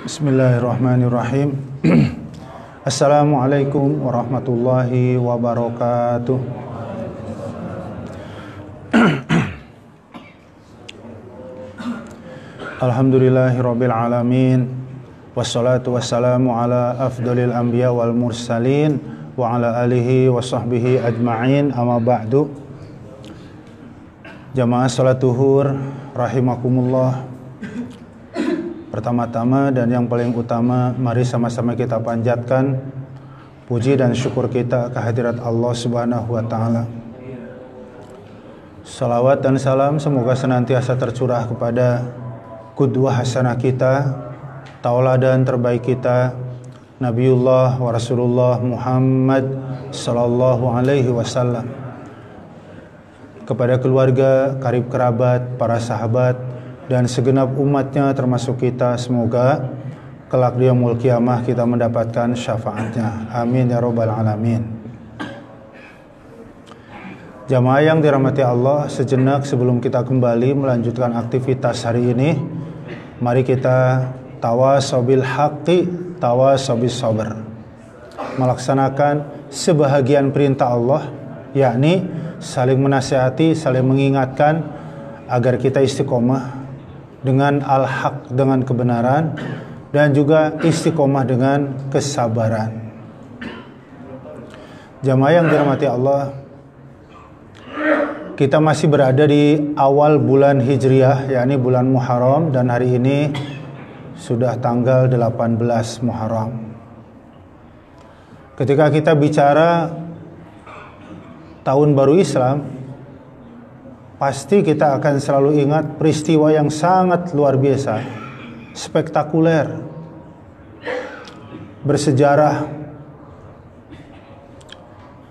Bismillahirrahmanirrahim. Assalamualaikum warahmatullahi wabarakatuh. Alhamdulillahirabbil alamin. Wassalatu wassalamu ala afdhalil anbiya wal mursalin wa ala alihi wa sahbihi ajma'in. Amma ba'du. Jamaah salat zuhur rahimakumullah. Pertama-tama dan yang paling utama, mari sama-sama kita panjatkan puji dan syukur kita kehadirat Allah Subhanahu wa taala. Salawat dan salam semoga senantiasa tercurah kepada qudwah hasanah kita, tauladan terbaik kita, Nabiullah wa Rasulullah Muhammad sallallahu alaihi wasallam. Kepada keluarga, karib kerabat, para sahabat dan segenap umatnya termasuk kita, semoga kelak di yaumul qiyamah kita mendapatkan syafaatnya. Amin ya rabbal alamin. Jamaah yang dirahmati Allah, sejenak sebelum kita kembali melanjutkan aktivitas hari ini, mari kita tawasobil haqqi, tawasobil sabr, melaksanakan sebahagian perintah Allah, yakni saling menasihati, saling mengingatkan agar kita istiqomah dengan al-haq, dengan kebenaran, dan juga istiqomah dengan kesabaran. Jamaah yang dirahmati Allah, kita masih berada di awal bulan Hijriah, yakni bulan Muharram, dan hari ini sudah tanggal 18 Muharram. Ketika kita bicara tahun baru Islam, pasti kita akan selalu ingat peristiwa yang sangat luar biasa, spektakuler, bersejarah,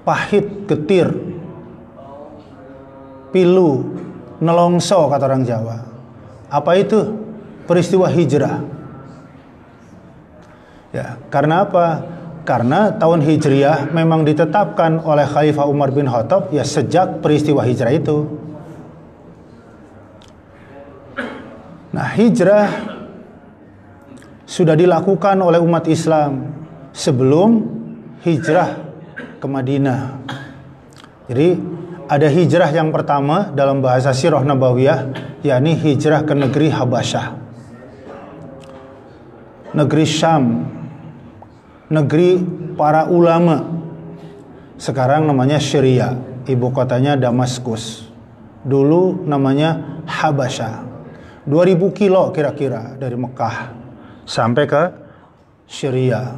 pahit, getir, pilu, nelongso kata orang Jawa. Apa itu? Peristiwa hijrah. Ya, karena apa? Karena tahun Hijriah memang ditetapkan oleh Khalifah Umar bin Khattab ya sejak peristiwa hijrah itu. Nah, hijrah sudah dilakukan oleh umat Islam sebelum hijrah ke Madinah. Jadi ada hijrah yang pertama dalam bahasa Sirah Nabawiyah, yakni hijrah ke negeri Habasyah, negeri Syam, negeri para ulama. Sekarang namanya Syria, ibu kotanya Damaskus. Dulu namanya Habasyah. 2000 kilo kira-kira dari Mekah sampai ke Syria.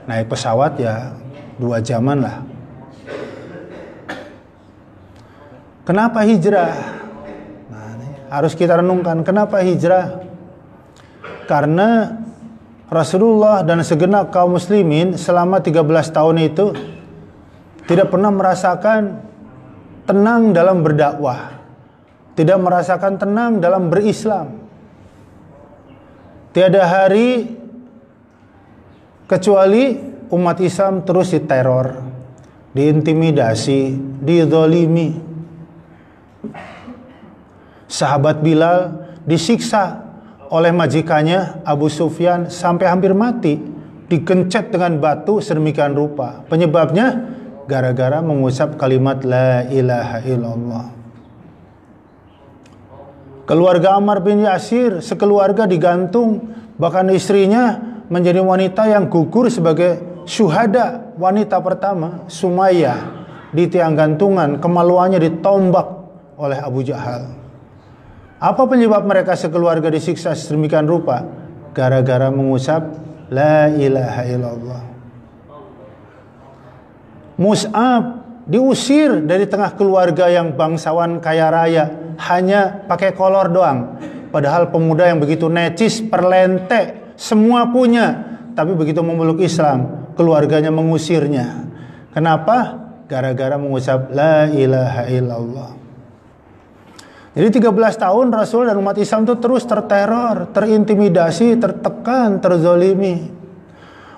Naik pesawat ya 2 jaman lah. Kenapa hijrah? Nah, ini harus kita renungkan, kenapa hijrah? Karena Rasulullah dan segenap kaum muslimin selama 13 tahun itu tidak pernah merasakan tenang dalam berdakwah, tidak merasakan tenang dalam berislam. Tiada hari kecuali umat Islam terus diteror, diintimidasi, dizalimi. Sahabat Bilal disiksa oleh majikannya Abu Sufyan sampai hampir mati, digencet dengan batu sedemikian rupa. Penyebabnya gara-gara mengucap kalimat la ilaha illallah. Keluarga Ammar bin Yasir sekeluarga digantung, bahkan istrinya menjadi wanita yang gugur sebagai syuhada. Wanita pertama, Sumayyah, di tiang gantungan, kemaluannya ditombak oleh Abu Jahal. Apa penyebab mereka sekeluarga disiksa sedemikian rupa? Gara-gara mengucap la ilaha illallah. Mus'ab diusir dari tengah keluarga yang bangsawan kaya raya, hanya pakai kolor doang. Padahal pemuda yang begitu necis, perlente, semua punya. Tapi begitu memeluk Islam, keluarganya mengusirnya. Kenapa? Gara-gara mengucap la ilaha illallah. Jadi 13 tahun Rasul dan umat Islam itu terus terteror, terintimidasi, tertekan, terzolimi.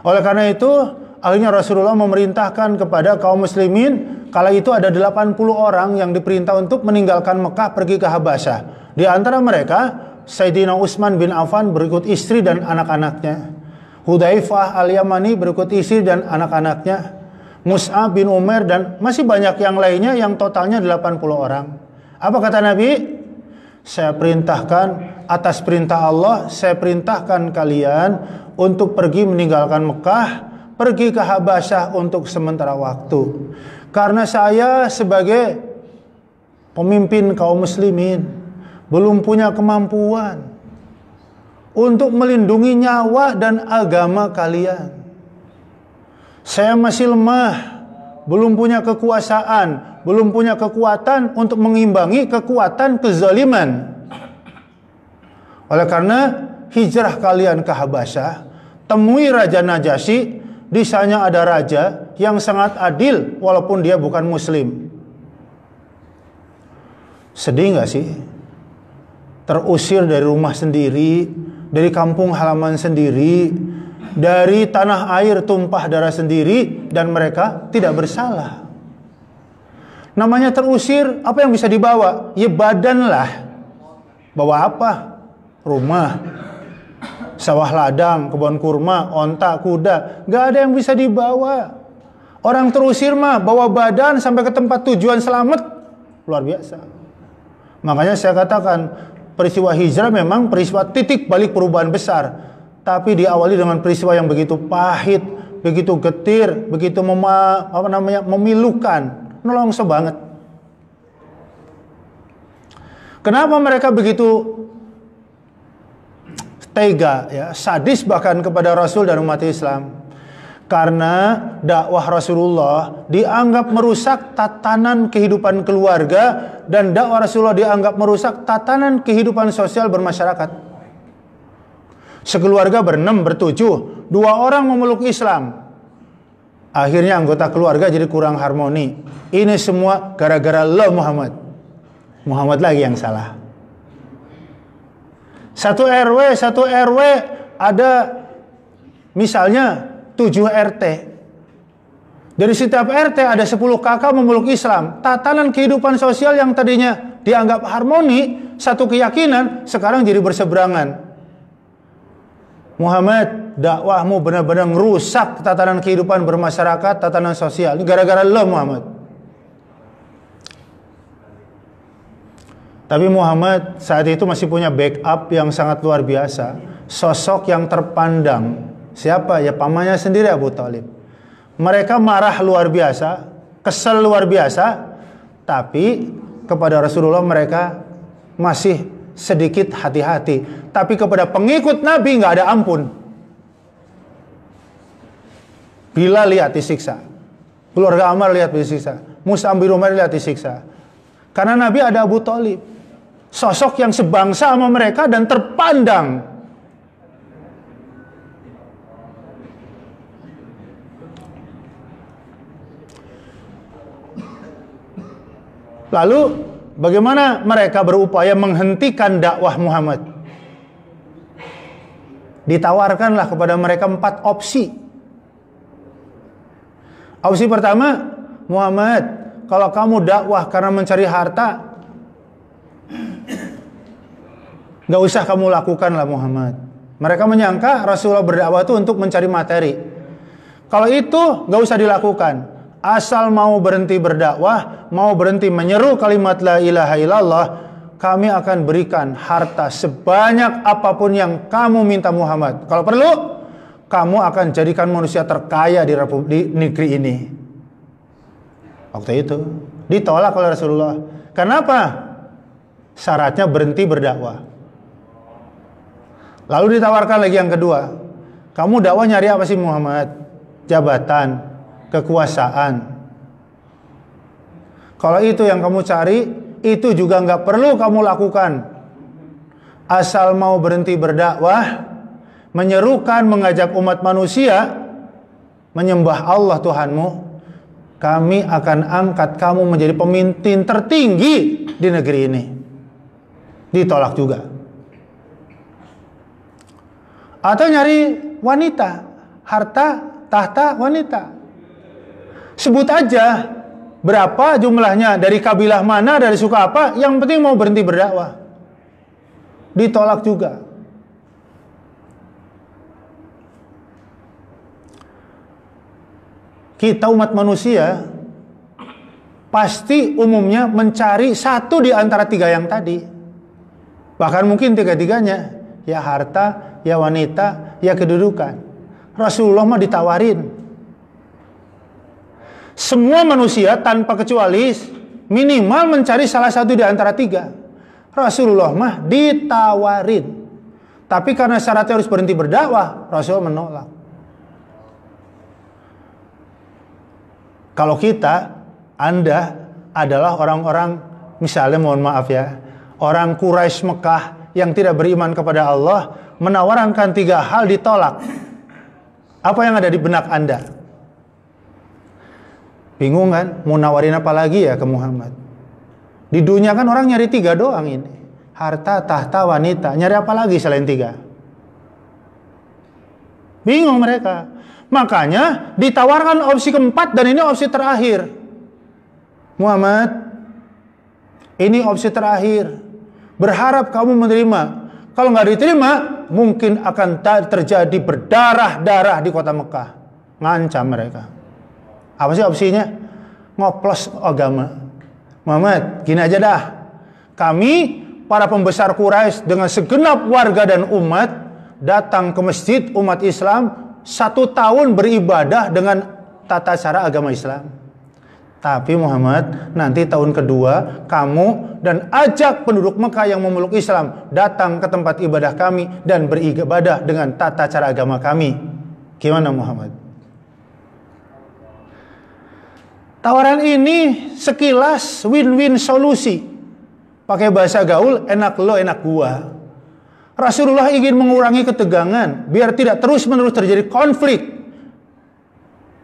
Oleh karena itu, akhirnya Rasulullah memerintahkan kepada kaum muslimin, kala itu ada 80 orang yang diperintah untuk meninggalkan Mekah pergi ke Habasyah. Di antara mereka Sayyidina Utsman bin Affan berikut istri dan anak-anaknya. Hudzaifah al-Yamani berikut istri dan anak-anaknya. Mus'ab bin Umair dan masih banyak yang lainnya yang totalnya 80 orang. Apa kata Nabi? Saya perintahkan atas perintah Allah, saya perintahkan kalian untuk pergi meninggalkan Mekah, pergi ke Habasyah untuk sementara waktu. Karena saya sebagai pemimpin kaum muslimin belum punya kemampuan untuk melindungi nyawa dan agama kalian. Saya masih lemah, belum punya kekuasaan, belum punya kekuatan untuk mengimbangi kekuatan kezaliman. Oleh karena hijrah kalian ke Habasyah, temui Raja Najasyi. Di sana ada raja yang sangat adil walaupun dia bukan muslim. Sedih gak sih? Terusir dari rumah sendiri, dari kampung halaman sendiri, dari tanah air tumpah darah sendiri, dan mereka tidak bersalah. Namanya terusir, apa yang bisa dibawa? Ya badan lah. Bawa apa? Rumah, sawah ladang, kebun kurma, onta, kuda. Gak ada yang bisa dibawa. Orang terusir mah bawa badan sampai ke tempat tujuan selamat. Luar biasa. Makanya saya katakan, peristiwa hijrah memang peristiwa titik balik perubahan besar, tapi diawali dengan peristiwa yang begitu pahit, begitu getir, begitu memilukan, nolongso banget. Kenapa mereka begitu tega, ya, sadis bahkan kepada Rasul dan umat Islam? Karena dakwah Rasulullah dianggap merusak tatanan kehidupan keluarga, dan dakwah Rasulullah dianggap merusak tatanan kehidupan sosial bermasyarakat. Sekeluarga berenam, bertujuh, 2 orang memeluk Islam. Akhirnya anggota keluarga jadi kurang harmoni. Ini semua gara-gara lo Muhammad. Muhammad lagi yang salah. Satu RW ada misalnya 7 RT. Dari setiap RT ada 10 kakak memeluk Islam. Tatanan kehidupan sosial yang tadinya dianggap harmoni, satu keyakinan, sekarang jadi berseberangan. Muhammad, dakwahmu benar-benar merusak tatanan kehidupan bermasyarakat, tatanan sosial. Ini gara-gara lo Muhammad. Tapi Muhammad saat itu masih punya backup yang sangat luar biasa. Sosok yang terpandang. Siapa? Ya pamannya sendiri, Abu Thalib. Mereka marah luar biasa, kesel luar biasa, tapi kepada Rasulullah mereka masih sedikit hati-hati. Tapi kepada pengikut Nabi nggak ada ampun. Bila lihat disiksa, keluarga Ammar lihat disiksa, Mus'ab bin Umair lihat disiksa. Karena Nabi ada Abu Thalib, sosok yang sebangsa sama mereka dan terpandang. Lalu bagaimana mereka berupaya menghentikan dakwah Muhammad? Ditawarkanlah kepada mereka 4 opsi. Opsi pertama, Muhammad, kalau kamu dakwah karena mencari harta, gak usah kamu lakukanlah Muhammad. Mereka menyangka Rasulullah berdakwah itu untuk mencari materi. Kalau itu gak usah dilakukan. Asal mau berhenti berdakwah, mau berhenti menyeru kalimat la ilaha illallah, kami akan berikan harta sebanyak apapun yang kamu minta Muhammad. Kalau perlu, kamu akan jadikan manusia terkaya di negeri ini. Waktu itu ditolak oleh Rasulullah. Kenapa? Syaratnya berhenti berdakwah. Lalu ditawarkan lagi yang kedua. Kamu dakwah nyari apa sih Muhammad? Jabatan, kekuasaan. Kalau itu yang kamu cari, itu juga nggak perlu kamu lakukan. Asal mau berhenti berdakwah, menyerukan, mengajak umat manusia menyembah Allah Tuhanmu, kami akan angkat kamu menjadi pemimpin tertinggi di negeri ini. Ditolak juga. Atau nyari wanita, harta, tahta, wanita. Sebut aja berapa jumlahnya, dari kabilah mana, dari suku apa, yang penting mau berhenti berdakwah. ditolak juga. Kita umat manusia pasti umumnya mencari satu di antara tiga yang tadi. Bahkan mungkin tiga-tiganya. Ya harta, ya wanita, ya kedudukan. Rasulullah mah ditawarin. Semua manusia tanpa kecuali minimal mencari salah satu di antara tiga. Rasulullah mah ditawarin. Tapi karena syaratnya harus berhenti berdakwah, Rasulullah menolak. Kalau kita, Anda adalah orang-orang, misalnya mohon maaf ya, orang Quraisy Mekah yang tidak beriman kepada Allah, menawarkan tiga hal ditolak. Apa yang ada di benak Anda? Bingung kan? Mau nawarin apa lagi ya ke Muhammad? Di dunia kan orang nyari tiga doang ini. Harta, tahta, wanita. Nyari apa lagi selain tiga? Bingung mereka. Makanya ditawarkan opsi keempat dan ini opsi terakhir. Muhammad, ini opsi terakhir. Berharap kamu menerima. Kalau nggak diterima, mungkin akan terjadi berdarah-darah di kota Mekah. Ngancam mereka. Apa sih opsinya? Ngoplos agama. Muhammad, gini aja dah. Kami, para pembesar Quraisy dengan segenap warga dan umat, datang ke masjid umat Islam 1 tahun beribadah dengan tata cara agama Islam. Tapi Muhammad, nanti tahun kedua kamu dan ajak penduduk Mekah yang memeluk Islam datang ke tempat ibadah kami dan beribadah dengan tata cara agama kami. Gimana Muhammad? Tawaran ini sekilas win-win solusi. Pakai bahasa gaul, enak lo enak gua. Rasulullah ingin mengurangi ketegangan biar tidak terus-menerus terjadi konflik.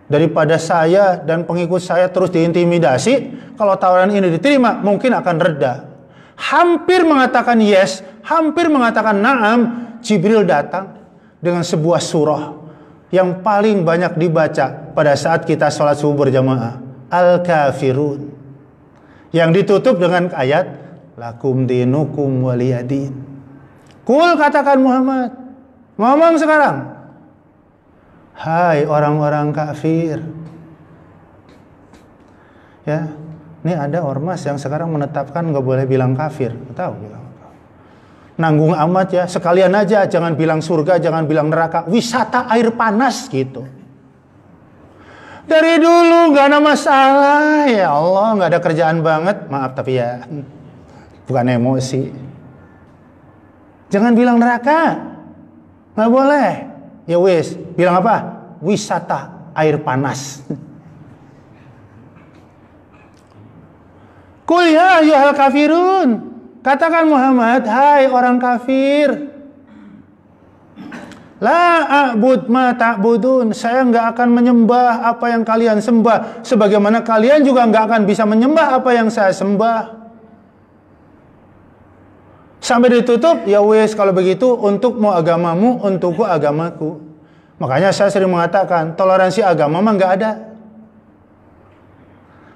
Daripada saya dan pengikut saya terus diintimidasi, kalau tawaran ini diterima mungkin akan reda. Hampir mengatakan yes, hampir mengatakan na'am, Jibril datang dengan sebuah surah yang paling banyak dibaca pada saat kita sholat subuh berjamaah, Al-Kafirun, yang ditutup dengan ayat lakum dinukum waliyadin. Kul, katakan Muhammad, ngomong sekarang, hai orang-orang kafir. Ya, ini ada ormas yang sekarang menetapkan nggak boleh bilang kafir. Tahu bilang nanggung amat ya, sekalian aja jangan bilang surga, jangan bilang neraka, wisata air panas gitu. Dari dulu nggak ada masalah, ya Allah, nggak ada kerjaan banget, maaf tapi ya bukan emosi. Jangan bilang neraka, nggak boleh. Ya wis, bilang apa? Wisata air panas. Qul ya ayyuhal kafirun, katakan Muhammad, hai orang kafir. La a'bud ma ta'budun, saya nggak akan menyembah apa yang kalian sembah, sebagaimana kalian juga nggak akan bisa menyembah apa yang saya sembah. Sampai ditutup, ya wes kalau begitu untukmu agamamu, untukku agamaku. Makanya saya sering mengatakan toleransi agama mah nggak ada.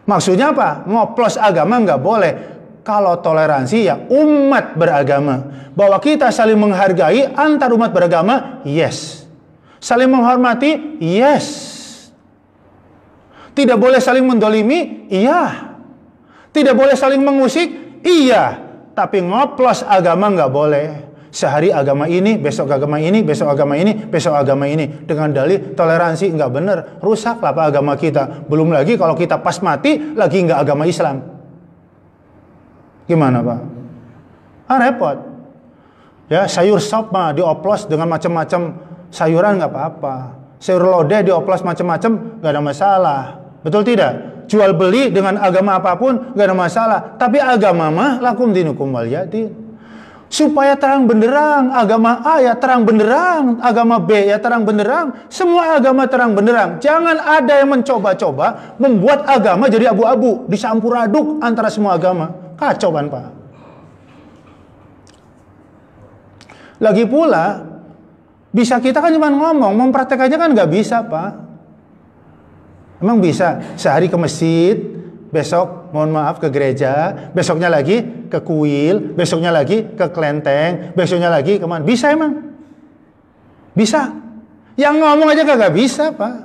Maksudnya apa? Ngoplos agama nggak boleh. Kalau toleransi ya umat beragama. Bahwa kita saling menghargai antar umat beragama, yes. Saling menghormati, yes. Tidak boleh saling mendolimi, iya. Tidak boleh saling mengusik, iya. Tapi ngoplos agama nggak boleh. Sehari agama ini, besok agama ini, besok agama ini, besok agama ini. Dengan dalih toleransi nggak benar. Rusaklah Pak agama kita. Belum lagi kalau kita pas mati, lagi nggak agama Islam. Gimana Pak? Repot. Ya sayur sop mah dioplos dengan macam-macam sayuran nggak apa-apa. Sayur lodeh dioplos macam-macam nggak ada masalah. Betul tidak? Jual beli dengan agama apapun gak ada masalah. Tapi agama mah lakum dinukum waliyadin. Supaya terang benderang, agama A ya terang benderang, agama B ya terang benderang, semua agama terang benderang. Jangan ada yang mencoba-coba membuat agama jadi abu-abu, dicampur aduk antara semua agama. Kacau kan Pak? Lagi pula bisa kita kan cuma ngomong, mempraktekannya kan gak bisa Pak. Emang bisa sehari ke masjid, besok mohon maaf ke gereja, besoknya lagi ke kuil, besoknya lagi ke kelenteng, besoknya lagi kemana? Bisa emang? Bisa. Yang ngomong aja kagak bisa, Pak.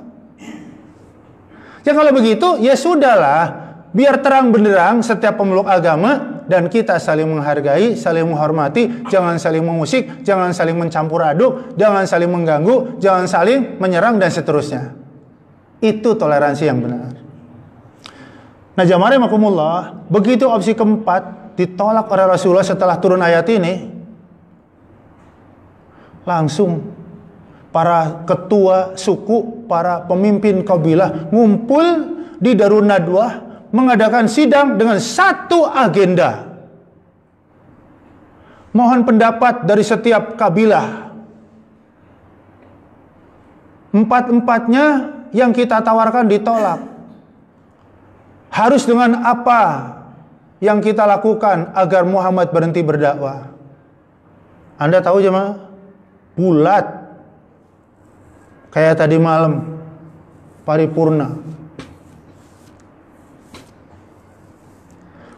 Ya kalau begitu, ya sudahlah. Biar terang benderang setiap pemeluk agama, dan kita saling menghargai, saling menghormati, jangan saling mengusik, jangan saling mencampur aduk, jangan saling mengganggu, jangan saling menyerang, dan seterusnya. Itu toleransi yang benar. Nah, jamaah rahimakumullah, begitu opsi keempat ditolak oleh Rasulullah setelah turun ayat ini, langsung para ketua suku, para pemimpin kabilah ngumpul di Darun Nadwah mengadakan sidang dengan satu agenda. Mohon pendapat dari setiap kabilah. Empat-empatnya yang kita tawarkan ditolak. Harus dengan apa yang kita lakukan agar Muhammad berhenti berdakwah? Anda tahu jemaah? Bulat. Kayak tadi malam paripurna.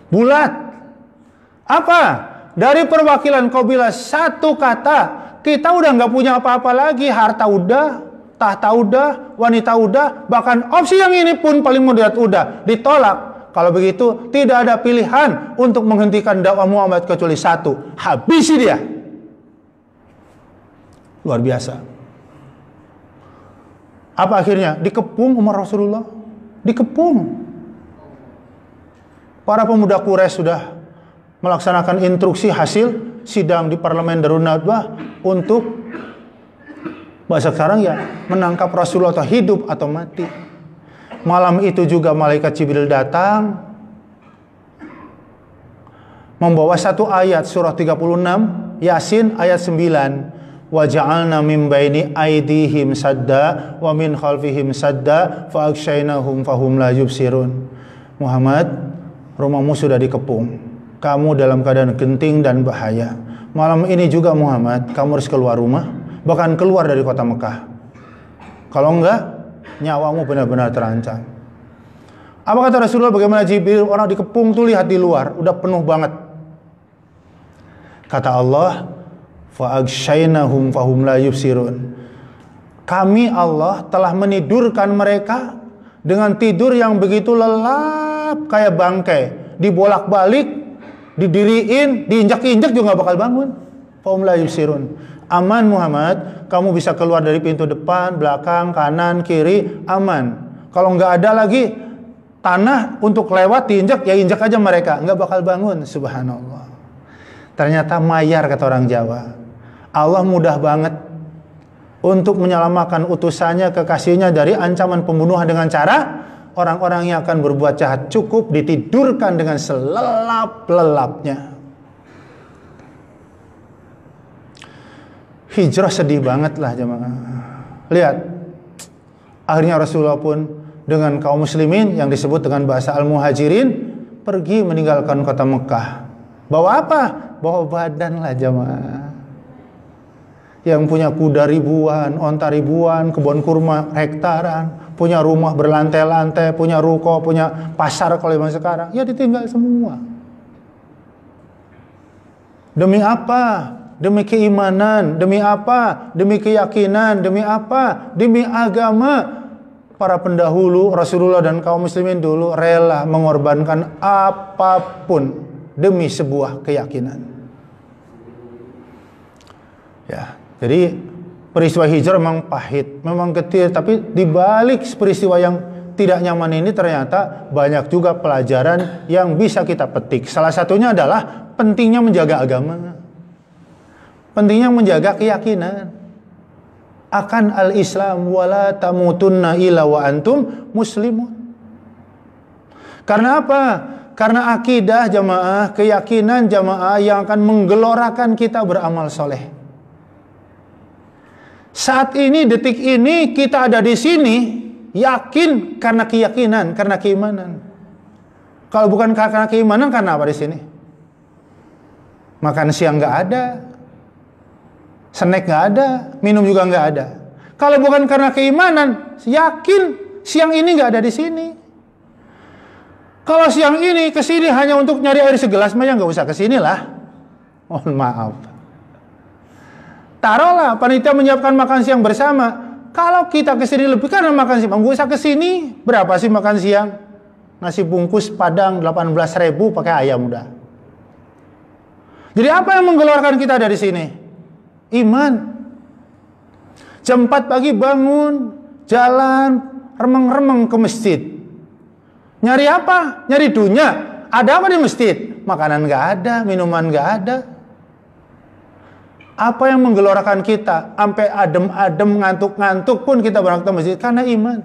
Bulat. Apa? Dari perwakilan kabilah satu kata, kita udah nggak punya apa-apa lagi. Harta udah, tahta udah, wanita udah, bahkan opsi yang ini pun paling moderat udah ditolak. Kalau begitu tidak ada pilihan untuk menghentikan dakwah Muhammad kecuali satu, habisi dia. Luar biasa. Apa akhirnya? Dikepung Umar Rasulullah. Dikepung. Para pemuda Quraisy sudah melaksanakan instruksi hasil sidang di parlemen Darun Nadwah untuk bahasa sekarang ya menangkap Rasulullah atau hidup atau mati. Malam itu juga malaikat Jibril datang membawa satu ayat surah 36 Yasin ayat 9. Wa ja'alna min baini aydihim sadda wa min khalfihim sadda fa aghshaynahum fahum la yubsirun. Muhammad, rumahmu sudah dikepung. Kamu dalam keadaan genting dan bahaya. Malam ini juga Muhammad, kamu harus keluar rumah, bahkan keluar dari kota Mekah. Kalau enggak, nyawamu benar-benar terancam. Apa kata Rasulullah? Bagaimana Jibril? Orang dikepung tuh lihat di luar, udah penuh banget. Kata Allah, fa aghshaynahum fahum la yubsirun. Kami Allah telah menidurkan mereka dengan tidur yang begitu lelap kayak bangkai, dibolak-balik, didiriin, diinjak-injak juga gak bakal bangun. Fahum la yubsirun. Aman Muhammad, kamu bisa keluar dari pintu depan, belakang, kanan, kiri, aman. Kalau nggak ada lagi tanah untuk lewat diinjak, ya injak aja mereka, nggak bakal bangun. Subhanallah. Ternyata mayar kata orang Jawa. Allah mudah banget untuk menyelamatkan utusannya, kekasihnya dari ancaman pembunuhan dengan cara orang-orang yang akan berbuat jahat cukup ditidurkan dengan selelap-lelapnya. Hijrah sedih banget lah jemaah. Lihat, akhirnya Rasulullah pun dengan kaum muslimin yang disebut dengan bahasa al-muhajirin pergi meninggalkan kota Mekah. Bawa apa? Bawa badan lah jemaah. Yang punya kuda ribuan, onta ribuan, kebun kurma hektaran, punya rumah berlantai-lantai, punya ruko, punya pasar kalau zaman sekarang, ya ditinggal semua. Demi apa? Demi keimanan. Demi apa? Demi keyakinan. Demi apa? Demi agama. Para pendahulu Rasulullah dan kaum muslimin dulu rela mengorbankan apapun demi sebuah keyakinan. Ya, jadi peristiwa hijrah memang pahit, memang getir, tapi di balik peristiwa yang tidak nyaman ini ternyata banyak juga pelajaran yang bisa kita petik. Salah satunya adalah pentingnya menjaga agama. Pentingnya menjaga keyakinan akan al-Islam, wala tamutunna illa wa antum muslimun. Karena apa? Karena akidah jamaah, keyakinan jamaah yang akan menggelorakan kita beramal soleh. Saat ini, detik ini kita ada di sini, yakin karena keyakinan, karena keimanan. Kalau bukan karena keimanan, karena apa di sini? Makan siang nggak ada, snack nggak ada, minum juga nggak ada. Kalau bukan karena keimanan, yakin siang ini nggak ada di sini. Kalau siang ini kesini hanya untuk nyari air segelas, mah ya nggak usah kesini lah. Mohon maaf. Taruhlah panitia menyiapkan makan siang bersama. Kalau kita kesini lebih karena makan siang, nggak usah kesini. Berapa sih makan siang? Nasi bungkus Padang 18.000 pakai ayam udah. Jadi apa yang menggelarkan kita dari sini? Iman. Jam 4 pagi bangun, jalan, remeng-remeng ke masjid. Nyari apa? Nyari dunia. Ada apa di masjid? Makanan nggak ada, minuman nggak ada. Apa yang menggelorakan kita sampai adem-adem, ngantuk-ngantuk pun kita berangkat ke masjid? Karena iman.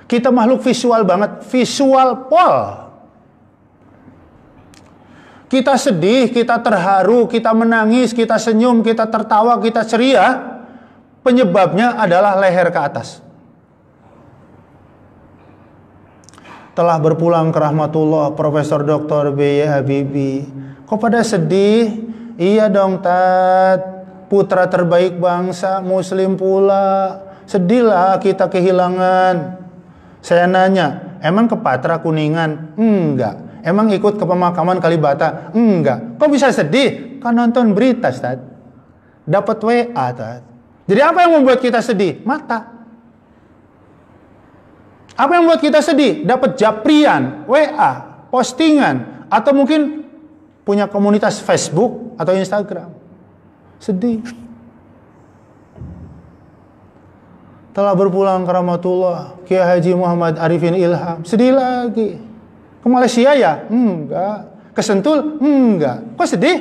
Kita makhluk visual banget, visual pol. Kita sedih, kita terharu, kita menangis, kita senyum, kita tertawa, kita ceria. Penyebabnya adalah leher ke atas. Telah berpulang ke rahmatullah Profesor Dr. B.Y. Habibie. Kok pada sedih? Iya dong Tat, putra terbaik bangsa muslim pula. Sedihlah kita kehilangan. Saya nanya, emang ke Patra Kuningan? Enggak. Emang ikut ke pemakaman Kalibata? Enggak. Kok bisa sedih? Kan nonton berita Tat. Dapat WA Tat. Jadi apa yang membuat kita sedih? Mata. Apa yang membuat kita sedih? Dapat japrian, WA, postingan, atau mungkin punya komunitas Facebook atau Instagram. Sedih. Telah berpulang ke rahmatullah Kiai Haji Muhammad Arifin Ilham. Sedih lagi. Ke Malaysia ya? Enggak. Ke Sentul? Enggak. Kok sedih?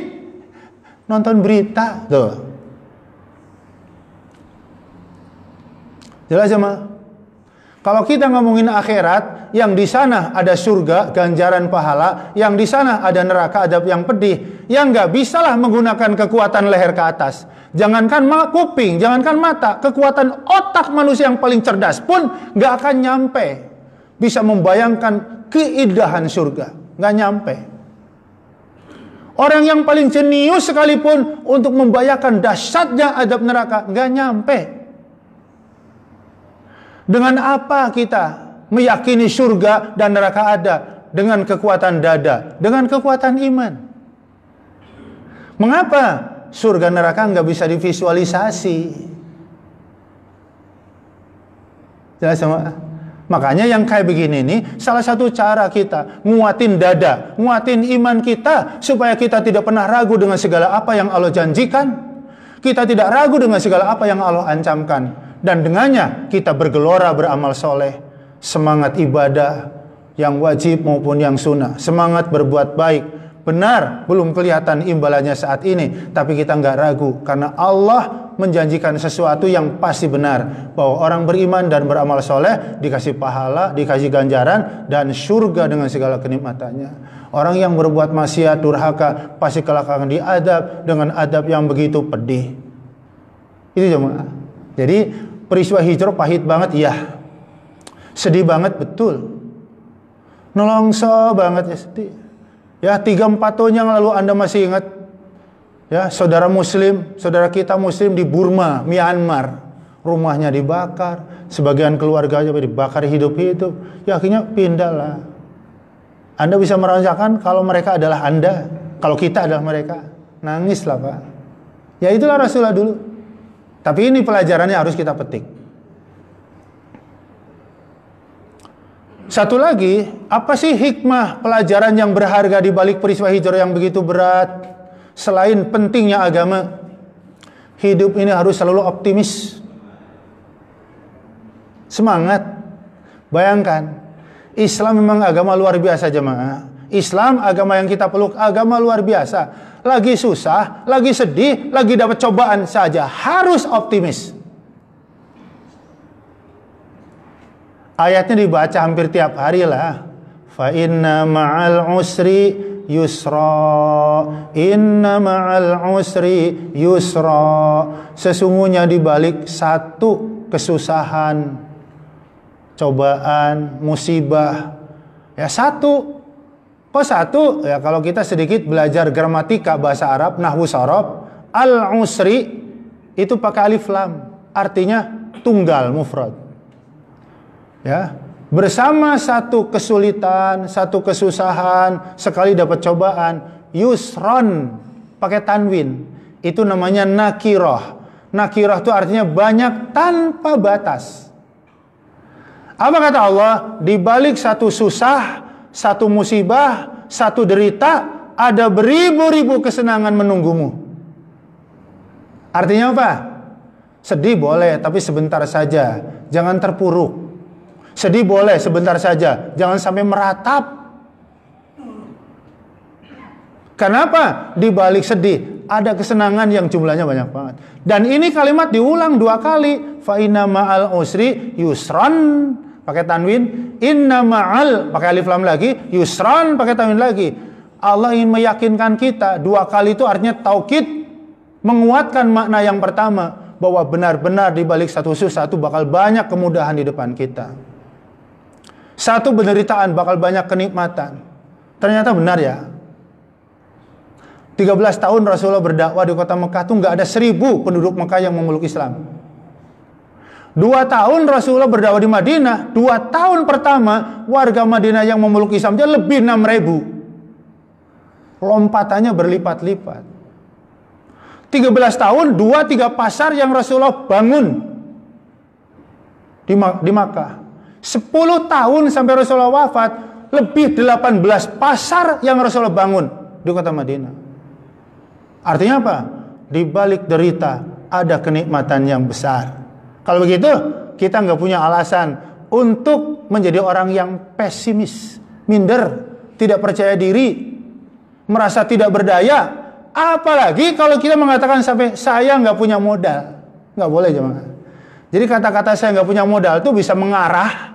Nonton berita. Tuh. Jelas ya, Ma? Kalau kita ngomongin akhirat, yang di sana ada surga, ganjaran pahala, yang di sana ada neraka, adab yang pedih, yang nggak bisalah menggunakan kekuatan leher ke atas. Jangankan kuping, jangankan mata, kekuatan otak manusia yang paling cerdas pun nggak akan nyampe bisa membayangkan keindahan surga, nggak nyampe. Orang yang paling jenius sekalipun untuk membayangkan dahsyatnya adab neraka, nggak nyampe. Dengan apa kita meyakini surga dan neraka ada? Dengan kekuatan dada, dengan kekuatan iman. Mengapa surga neraka nggak bisa divisualisasi? Jelas sama? Makanya yang kayak begini nih, salah satu cara kita nguatin dada, nguatin iman kita, supaya kita tidak pernah ragu dengan segala apa yang Allah janjikan. Kita tidak ragu dengan segala apa yang Allah ancamkan. Dan dengannya kita bergelora beramal soleh, semangat ibadah yang wajib maupun yang sunnah, semangat berbuat baik. Benar, belum kelihatan imbalannya saat ini, tapi kita nggak ragu karena Allah menjanjikan sesuatu yang pasti benar, bahwa orang beriman dan beramal soleh dikasih pahala, dikasih ganjaran dan surga dengan segala kenikmatannya. Orang yang berbuat maksiat, durhaka pasti kelak akan diadab dengan adab yang begitu pedih. Itu jemaah. Jadi peristiwa hijrah pahit banget, ya. Sedih banget, betul. Nolongso banget ya, sedih. Ya, 3-4 tahun yang lalu Anda masih ingat, ya, saudara muslim, saudara kita muslim di Burma, Myanmar, rumahnya dibakar, sebagian keluarganya dibakar hidup-hidup. Ya, akhirnya pindahlah. Anda bisa merasakan kalau mereka adalah Anda, kalau kita adalah mereka. Nangislah, Pak. Ya, itulah Rasulullah dulu. Tapi ini pelajarannya harus kita petik. Satu lagi, apa sih hikmah pelajaran yang berharga di balik peristiwa hijrah yang begitu berat? Selain pentingnya agama, hidup ini harus selalu optimis. Semangat. Bayangkan, Islam memang agama luar biasa jemaah. Islam agama yang kita peluk, agama luar biasa. Lagi susah, lagi sedih, lagi dapat cobaan saja, harus optimis. Ayatnya dibaca hampir tiap hari lah. Fa inna ma'al usri yusra. Inna ma'al usri yusra. Sesungguhnya di balik satu kesusahan, cobaan, musibah, ya satu. Kok satu? Ya kalau kita sedikit belajar gramatika bahasa Arab, nahwu sorob, al-usri itu pakai alif lam, artinya tunggal, mufrad. Ya, bersama satu kesulitan, satu kesusahan, sekali dapat cobaan, yusron, pakai tanwin, itu namanya nakirah. Nakirah itu artinya banyak tanpa batas. Apa kata Allah? Di balik satu susah, satu musibah, satu derita, ada beribu-ribu kesenangan menunggumu. Artinya apa? Sedih boleh, tapi sebentar saja. Jangan terpuruk. Sedih boleh, sebentar saja. Jangan sampai meratap. Kenapa? Di balik sedih ada kesenangan yang jumlahnya banyak banget. Dan ini kalimat diulang 2 kali. Fa inna ma'al usri yusran, pakai tanwin. Inna ma'al, pakai alif lam lagi. Yusran, pakai tanwin lagi. Allah ingin meyakinkan kita. 2 kali itu artinya taukid, menguatkan makna yang pertama, bahwa benar-benar di balik satu susah itu bakal banyak kemudahan di depan kita. Satu penderitaan bakal banyak kenikmatan. Ternyata benar ya. 13 tahun Rasulullah berdakwah di kota Mekah itu nggak ada 1000 penduduk Mekah yang memeluk Islam. 2 tahun Rasulullah berdakwah di Madinah, 2 tahun pertama warga Madinah yang memeluk Islam aja lebih 6.000. Lompatannya berlipat-lipat. 13 tahun, 2-3 pasar yang Rasulullah bangun di Makkah. 10 tahun sampai Rasulullah wafat, lebih 18 pasar yang Rasulullah bangun di kota Madinah. Artinya apa? Di balik derita ada kenikmatan yang besar. Kalau begitu, kita nggak punya alasan untuk menjadi orang yang pesimis, minder, tidak percaya diri, merasa tidak berdaya. Apalagi kalau kita mengatakan sampai saya nggak punya modal. Nggak boleh jemaah. Jadi kata-kata saya nggak punya modal itu bisa mengarah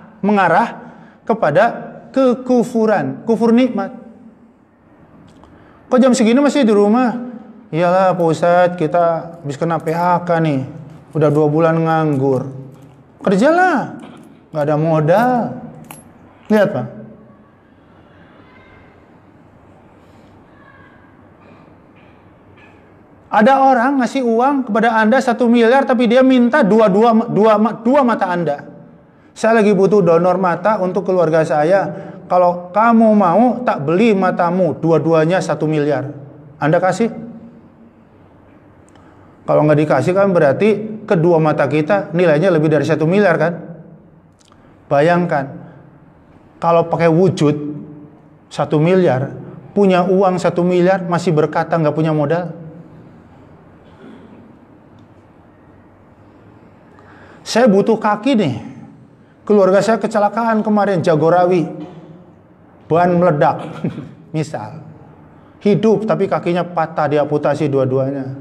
kepada kekufuran, kufur nikmat. Kok jam segini masih di rumah? Iyalah Pak Ustadz, kita habis kena PHK nih. Udah 2 bulan nganggur. Kerjalah, nggak ada modal. Lihat Pak. Ada orang ngasih uang kepada Anda 1 miliar, tapi dia minta dua mata Anda. Saya lagi butuh donor mata untuk keluarga saya. Kalau kamu mau, tak beli matamu, dua-duanya 1 miliar. Anda kasih? Kalau nggak dikasih kan berarti kedua mata kita nilainya lebih dari 1 miliar kan? Bayangkan, kalau pakai wujud 1 miliar, punya uang 1 miliar, masih berkata nggak punya modal. Saya butuh kaki nih. Keluarga saya kecelakaan kemarin, Jagorawi. Ban meledak. Misal. Hidup tapi kakinya patah, diamputasi dua-duanya.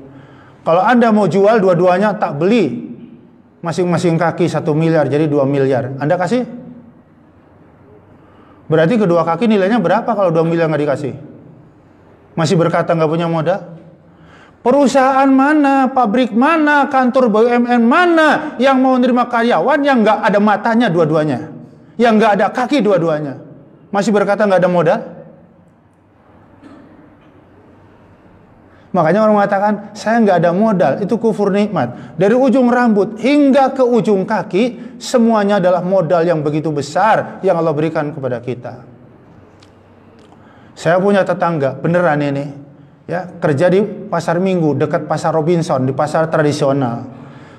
Kalau Anda mau jual dua-duanya, tak beli. Masing-masing kaki 1 miliar, jadi 2 miliar. Anda kasih? Berarti kedua kaki nilainya berapa kalau 2 miliar nggak dikasih? Masih berkata nggak punya modal? Perusahaan mana, pabrik mana, kantor BUMN mana yang mau menerima karyawan yang nggak ada matanya dua-duanya, yang nggak ada kaki dua-duanya, masih berkata nggak ada modal? Makanya orang mengatakan saya nggak ada modal, itu kufur nikmat. Dari ujung rambut hingga ke ujung kaki, semuanya adalah modal yang begitu besar yang Allah berikan kepada kita. Saya punya tetangga, beneran ini. Ya, kerja di pasar Minggu dekat pasar Robinson, di pasar tradisional.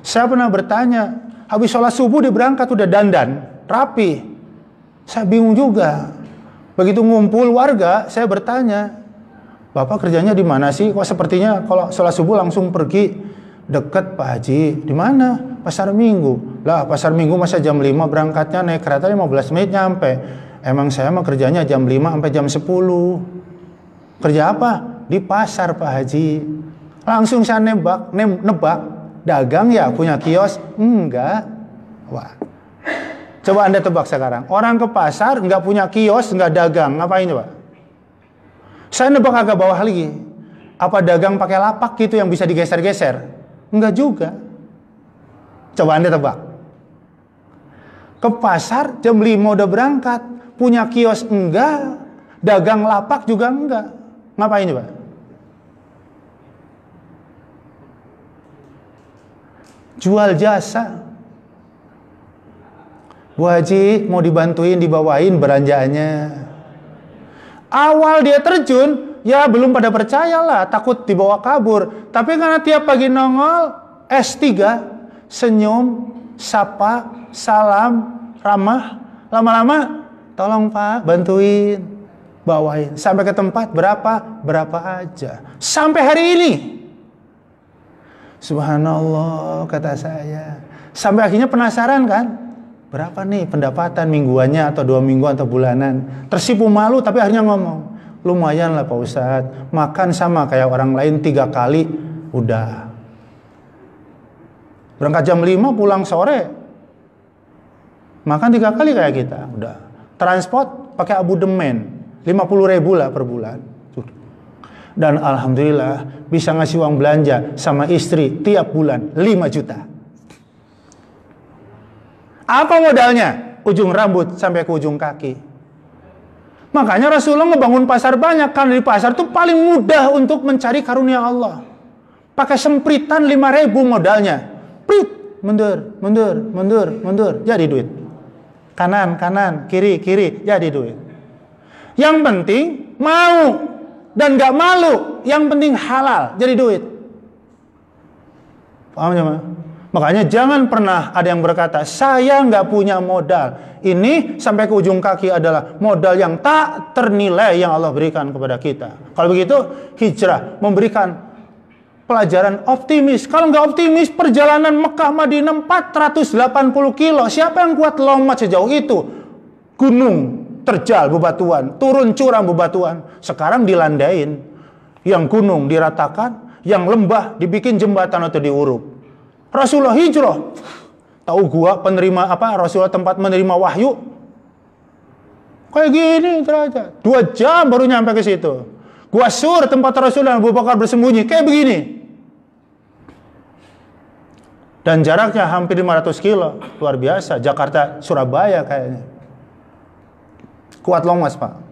Saya pernah bertanya, habis sholat subuh dia berangkat udah dandan, rapi. Saya bingung juga. Begitu ngumpul warga, saya bertanya, Bapak kerjanya di mana sih? Kok sepertinya kalau sholat subuh langsung pergi? Dekat Pak Haji. Di mana? Pasar Minggu. Lah, pasar Minggu masa jam 5 berangkatnya, naik kereta 15 menit nyampe. Emang saya mah kerjanya jam 5 sampai jam 10. Kerja apa? Di pasar Pak Haji. Langsung saya nebak, dagang ya, punya kios? Enggak. Wah. Coba Anda tebak sekarang, orang ke pasar nggak punya kios, nggak dagang, ngapain coba? Saya nebak agak bawah lagi. Apa dagang pakai lapak gitu yang bisa digeser-geser? Enggak juga. Coba Anda tebak. Ke pasar jam 5 udah berangkat, punya kios enggak, dagang lapak juga enggak. Ngapain coba? Jual jasa. Bu Haji mau dibantuin, dibawain belanjaannya. Awal dia terjun, ya belum pada percayalah, takut dibawa kabur. Tapi karena tiap pagi nongol, S3, senyum, sapa, salam, ramah, lama-lama, tolong Pak, bantuin, bawain. Sampai ke tempat, berapa aja. Sampai hari ini. Subhanallah, kata saya. Sampai akhirnya penasaran kan? Berapa nih pendapatan mingguannya atau 2 mingguan atau bulanan? Tersipu malu tapi akhirnya ngomong, lumayan lah Pak Ustadz, makan sama kayak orang lain 3 kali, udah. Berangkat jam 5 pulang sore, makan 3 kali kayak kita, udah. Transport pakai abodemen 50.000 lah per bulan. Dan alhamdulillah bisa ngasih uang belanja sama istri tiap bulan 5 juta. Apa modalnya? Ujung rambut sampai ke ujung kaki. Makanya Rasulullah ngebangun pasar banyak, karena di pasar itu paling mudah untuk mencari karunia Allah. Pakai sempritan 5.000 modalnya. Prit, mundur, jadi duit. Kanan, kiri, jadi duit. Yang penting mau dan gak malu, yang penting halal, jadi duit. Paham ya, Ma? Makanya jangan pernah ada yang berkata, saya nggak punya modal. Ini sampai ke ujung kaki adalah modal yang tak ternilai yang Allah berikan kepada kita. Kalau begitu, hijrah memberikan pelajaran optimis. Kalau nggak optimis, perjalanan Mekah Madinah 480 kilo. Siapa yang kuat lompat sejauh itu? Gunung terjal bebatuan, turun curam bebatuan. Sekarang dilandain. Yang gunung diratakan, yang lembah dibikin jembatan atau diuruk. Rasulullah hijrah. Tahu gua penerima apa? Rasulullah tempat menerima wahyu. Kayak gini aja. 2 jam baru nyampe ke situ. Gua Sur tempat Rasulullah Abu Bakar bersembunyi. Kayak begini. Dan jaraknya hampir 500 kilo. Luar biasa. Jakarta, Surabaya kayaknya. Kuat longas, Pak.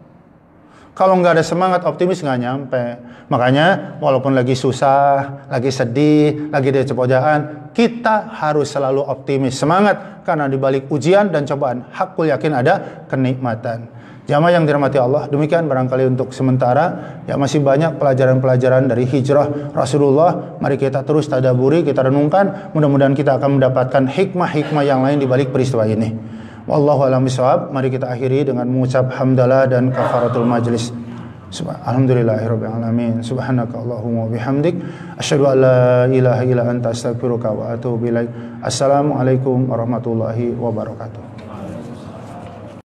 Kalau nggak ada semangat optimis nggak nyampe. Makanya walaupun lagi susah, lagi sedih, lagi di cepojaan, kita harus selalu optimis, semangat, karena di balik ujian dan cobaan, hakul yakin ada kenikmatan. Jamaah yang dirahmati Allah, demikian barangkali untuk sementara. Ya masih banyak pelajaran-pelajaran dari hijrah Rasulullah. Mari kita terus tadaburi, kita renungkan. Mudah-mudahan kita akan mendapatkan hikmah-hikmah yang lain di balik peristiwa ini. Wallahu a'lam bishawab. Mari kita akhiri dengan mengucap hamdalah dan kafaratul majlis. Alhamdulillahirabbil alamin. Subhanaka Allahumma bihamdik asyhadu an la ilaha illa anta astaghfiruka wa atubu ilaik. Assalamualaikum warahmatullahi wabarakatuh.